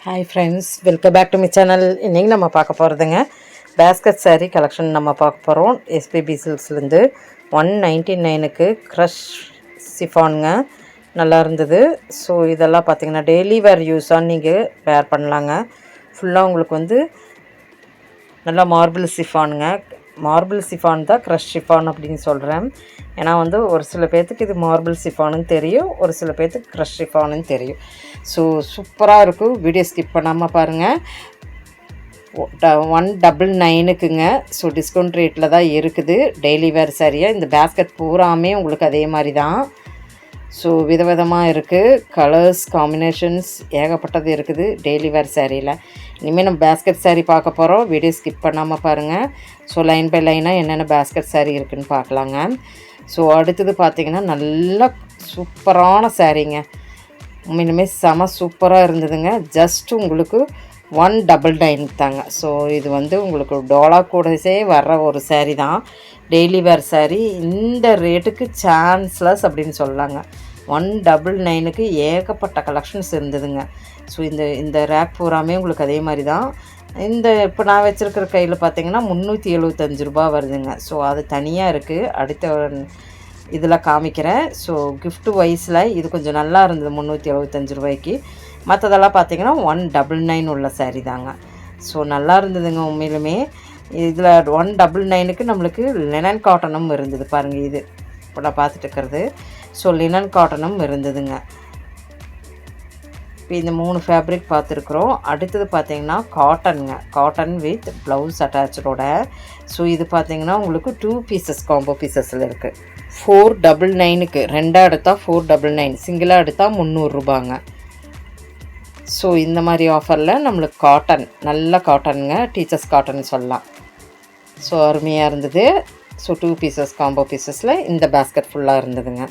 Hi friends, welcome back to my channel. இன்றைக்கி நம்ம பார்க்க போகிறதுங்க பேஸ்கட் சாரீ கலெக்ஷன் நம்ம பார்க்க போகிறோம். எஸ்பிபி சில்க்ஸ்லேருந்து 199க்கு க்ரஷ் சிஃபானுங்க. நல்லா இருந்தது. ஸோ இதெல்லாம் பார்த்திங்கன்னா டெய்லி வேர் யூஸாக நீங்கள் வேர் பண்ணலாங்க. ஃபுல்லாக உங்களுக்கு வந்து நல்லா மார்பிள் சிஃபானுங்க. மார்பிள் சிஃபான் தான் க்ரஷ் சிஃபான் அப்படின்னு சொல்கிறேன். ஏன்னா வந்து ஒரு சில பேர்த்துக்கு இது மார்பிள் சிஃபானுன்னு தெரியும், ஒரு சில பேர்த்துக்கு க்ரஷ் சிஃபானுன்னு தெரியும். ஸோ சூப்பராக இருக்கும். வீடியோ ஸ்கிப் பண்ணாமல் பாருங்கள். 199க்குங்க. ஸோ டிஸ்கவுண்ட் ரேட்டில் தான் இருக்குது. டெய்லி வேர் சாரியாக இந்த பேஸ்கெட் பூராமே உங்களுக்கு அதே மாதிரி தான். ஸோ விதவிதமாக இருக்குது. கலர்ஸ் காம்பினேஷன்ஸ் ஏகப்பட்டது இருக்குது டெய்லி வேர் சாரியில். இனிமேல் நம்ம பேஸ்கெட் சாரீ பார்க்க போகிறோம். வீடியோ ஸ்கிப் பண்ணாமல் பாருங்கள். ஸோ லைன் பை லைனாக என்னென்ன பேஸ்கெட் சாரீ இருக்குதுன்னு பார்க்கலாங்க. ஸோ அடுத்தது பார்த்திங்கன்னா நல்ல சூப்பரான சாரீங்க. உண்மையிலுமே செம சூப்பராக இருந்ததுங்க. ஜஸ்ட் உங்களுக்கு 199 தாங்க. ஸோ இது வந்து உங்களுக்கு டோலா கூடசே வர்ற ஒரு சாரீ தான். டெய்லி வேர் சாரீ இந்த ரேட்டுக்கு சான்ஸ்லெஸ் அப்படின்னு சொல்லலாங்க. 199க்கு ஏகப்பட்ட கலெக்ஷன்ஸ் இருந்ததுங்க. ஸோ இந்த ரேக் பூராமே உங்களுக்கு அதே மாதிரி தான். இப்போ நான் வச்சுருக்கிற கையில் பார்த்தீங்கன்னா 375 ரூபா வருதுங்க. ஸோ அது தனியாக இருக்குது. அடுத்த இதில் காமிக்கிறேன். ஸோ கிஃப்ட் வைஸில் இது கொஞ்சம் நல்லா இருந்தது 375 ரூபாய்க்கு. மற்றதெல்லாம் பார்த்திங்கன்னா 199 உள்ள சாரீ தாங்க. ஸோ நல்லா இருந்ததுங்க உண்மையிலுமே. இதில் 199க்கு நம்மளுக்கு லினன் காட்டனும் இருந்தது பாருங்கள். இது இப்போ நான் பார்த்துட்டு இருக்கிறது. ஸோ லினன் காட்டனும் இருந்ததுங்க. இப்போ இந்த 3 ஃபேப்ரிக் பார்த்துருக்குறோம். அடுத்தது பார்த்திங்கன்னா காட்டனுங்க. காட்டன் வித் ப்ளவுஸ் அட்டாச்சோட. ஸோ இது பார்த்திங்கன்னா உங்களுக்கு 2 பீசஸ் காம்போ பீசஸில் இருக்குது. 499க்கு ரெண்டாக எடுத்தால் 499, சிங்கிளாக எடுத்தால் 300 ரூபாங்க. ஸோ இந்த மாதிரி ஆஃபரில் நம்மளுக்கு காட்டன், நல்ல காட்டனுங்க, டீச்சர்ஸ் காட்டன் சொல்லலாம். ஸோ அருமையாக இருந்தது. ஸோ 2 பீசஸ் காம்போ பீசஸில் இந்த பேஸ்கெட் ஃபுல்லாக இருந்ததுங்க.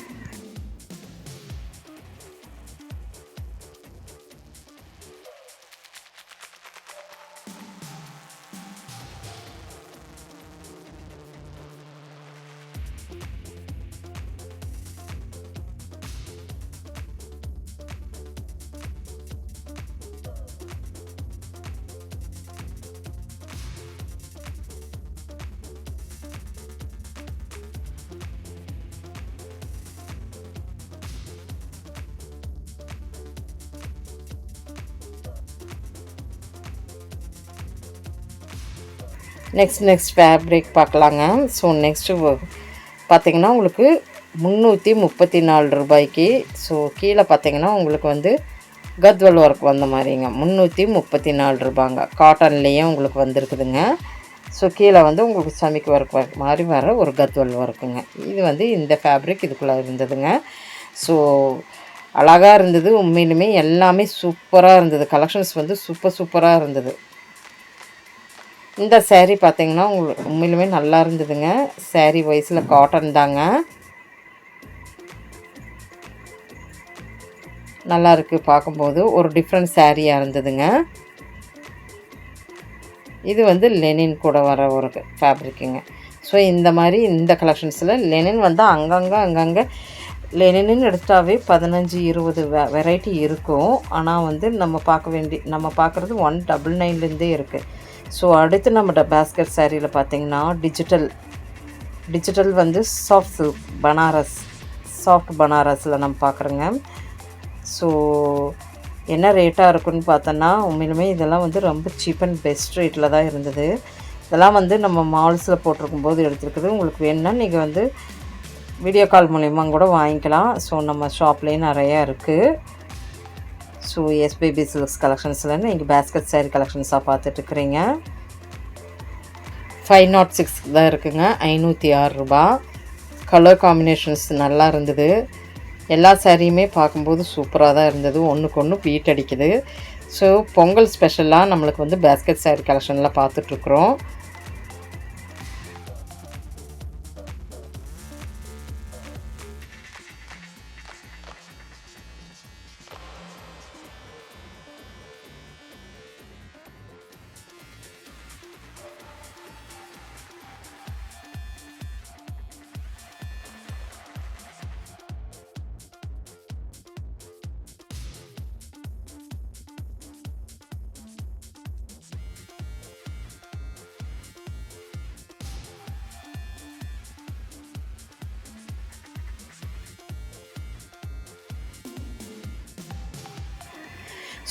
நெக்ஸ்ட் ஃபேப்ரிக் பார்க்கலாங்க. ஸோ நெக்ஸ்ட்டு பார்த்திங்கன்னா உங்களுக்கு 334 ரூபாய்க்கு. ஸோ கீழே பார்த்திங்கன்னா உங்களுக்கு வந்து கத்வல் ஒர்க் வந்த மாதிரிங்க. 334 ரூபாங்க. காட்டன்லேயே உங்களுக்கு வந்திருக்குதுங்க. ஸோ கீழே வந்து உங்களுக்கு சமிக்கு ஒர்க் மாதிரி வர ஒரு கத்வல் ஒர்க்குங்க. இது வந்து இந்த ஃபேப்ரிக் இதுக்குள்ளே இருந்ததுங்க. ஸோ அழகாக இருந்தது. உண்மையிலுமே எல்லாமே சூப்பராக இருந்தது. கலெக்ஷன்ஸ் வந்து சூப்பராக இருந்தது. இந்த சேரீ பார்த்திங்கன்னா உங்களுக்கு உண்மையிலுமே நல்லா இருந்ததுங்க. சேரீ வைஸில் காட்டன் தாங்க. நல்லா இருக்குது பார்க்கும்போது. ஒரு டிஃப்ரெண்ட் சேரீயாக இருந்ததுங்க. இது வந்து லெனின் கூட வர ஒரு ஃபேப்ரிக்குங்க. ஸோ இந்த மாதிரி இந்த கலெக்ஷன்ஸில் லெனின் வந்து அங்கங்கே லெனின்னு எடுத்தாவே 15-20 வெரைட்டி இருக்கும். ஆனால் வந்து நம்ம பார்க்குறது 199லேருந்தே இருக்குது. ஸோ அடுத்து நம்மளோட பேஸ்கெட் சாரியில் பார்த்திங்கன்னா டிஜிட்டல் வந்து சாஃப்ட் சில்க் சாஃப்ட் பனாரஸில் நம்ம பார்க்குறோங்க. ஸோ என்ன ரேட்டாக இருக்குன்னு பார்த்தோன்னா உண்மையிலுமே இதெல்லாம் வந்து ரொம்ப சீப் அண்ட் பெஸ்ட் ரேட்டில் தான் இருந்தது. இதெல்லாம் வந்து நம்ம மால்ஸில் போட்டிருக்கும்போது எடுத்துருக்குது. உங்களுக்கு வேணுன்னா நீங்கள் வந்து வீடியோ கால் மூலயமா கூட வாங்கிக்கலாம். ஸோ நம்ம ஷாப்லேயும் நிறையா இருக்குது. ஸோ எஸ்பிபி சில்க்ஸ் கலெக்ஷன்ஸில் நீங்கள் பேஸ்கெட் சாரீ கலெக்ஷன்ஸாக பார்த்துட்ருக்குறீங்க. 506 தான் இருக்குங்க. 506 ரூபா. கலர் காம்பினேஷன்ஸ் நல்லா இருந்தது. எல்லா சாரியுமே பார்க்கும்போது சூப்பராக தான் இருந்தது. ஒன்றுக்கு ஒன்று பீட் அடிக்குது. ஸோ பொங்கல் ஸ்பெஷலாக நம்மளுக்கு வந்து பேஸ்கெட் சாரீ கலெக்ஷனில் பார்த்துட்ருக்குறோம்.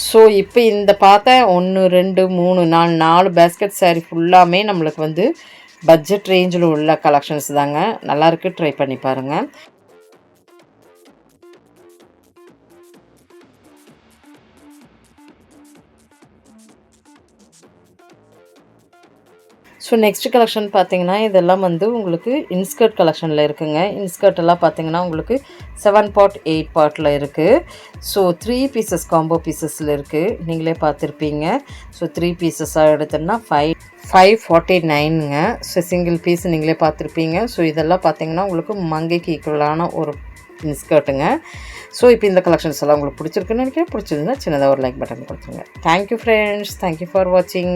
ஸோ இப்போ இந்த பார்த்த 1 2 3 4 பேஸ்கெட் சாரீ ஃபுல்லாமே நம்மளுக்கு வந்து பட்ஜெட் ரேஞ்சில் உள்ள கலெக்ஷன்ஸ் தாங்க. நல்லாயிருக்கு, ட்ரை பண்ணி பாருங்கள். ஸோ நெக்ஸ்ட் கலெக்ஷன் பார்த்தீங்கன்னா, இதெல்லாம் வந்து உங்களுக்கு இன்ஸ்கர்ட் கலெக்ஷனில் இருக்குங்க. இன்ஸ்கர்ட் எல்லாம் பார்த்தீங்கன்னா உங்களுக்கு 7 பார்ட் 8 பார்ட்டில் இருக்குது. ஸோ 3 பீசஸ் காம்போ பீசஸில் இருக்குது. நீங்களே பார்த்துருப்பீங்க. ஸோ 3 பீசஸாக எடுத்தோம்னா 549ங்க. ஸோ சிங்கிள் பீஸ் நீங்களே பார்த்துருப்பீங்க. ஸோ இதெல்லாம் பார்த்தீங்கன்னா உங்களுக்கு மங்கைக்கு ஈக்குவலான ஒரு இன்ஸ்கர்ட்டுங்க. ஸோ இப்போ இந்த கலெக்ஷன்ஸ் எல்லாம் உங்களுக்கு பிடிச்சிருக்குன்னு நினைக்கிறேன். பிடிச்சிருந்தா சின்னதாக ஒரு லைக் பட்டன் கொடுத்துருங்க. தேங்க்யூ ஃப்ரெண்ட்ஸ், தேங்க்யூ ஃபார் வாட்சிங்.